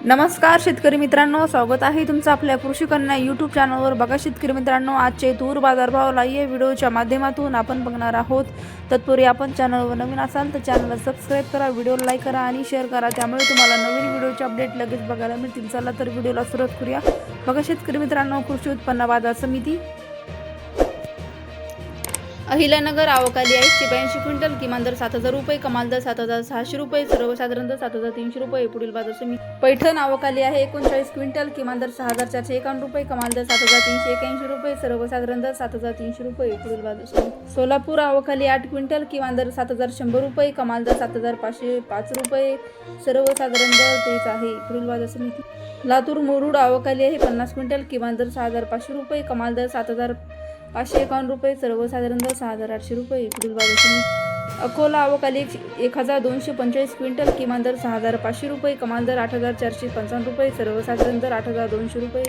नमस्कार शेतकरी मित्रांनो, स्वागत आहे तुमचं आपल्या कृषी कन्या यूट्यूब चॅनलवर. बघा शेतकरी मित्रांनो, आजचे तूर बाजारभाव लाईव्ह व्हिडिओच्या माध्यमातून आपण बघणार आहोत. तत्पूर्वी आपण चॅनलवर नवीन असाल तर चॅनलला सबस्क्राईब करा, व्हिडिओला लाईक करा आणि शेअर करा, त्यामुळे तुम्हाला नवीन व्हिडिओचे अपडेट लगेच बघायला मिळतील. चला तर व्हिडिओला सुरुवात करूया. बघा शेतकरी मित्रांनो, कृषी उत्पन्न बाजार समिती अहिल्यानगर आवक आली आहे 182 क्विंटल, किमान दर 7,000 रुपये, कमाल दर 7,600 रुपये, सर्वसाधारण दर 7,300 रुपये. पुढील बाजार समिती पैठण आवक आली आहे 39 क्विंटल, किमान दर 6,451 रुपये, कमाल दर 7,381 रुपये, सर्वसाधारण दर 7,300 रुपये. पुढील बाजार समिती सोलापूर आवक आली 8 क्विंटल, किमान दर 7,100 रुपये, कमाल दर 7,505 रुपये, सर्वसाधारण दर 23 आहे. पुढील बाजार समिती लातूर मुरुड आवक आली आहे 50 क्विंटल, किमान दर 6,500 रुपये, कमाल दर 7,551 रुपये, सर्वसाधारण दर 6,800 रुपये. पुढील बाजार समिती अकोला आवक आली 1,245 क्विंटल, किमान दर 6,500 रुपये, कमाल दर 8,455 रुपये, सर्वसाधारण दर 8,200 रुपये.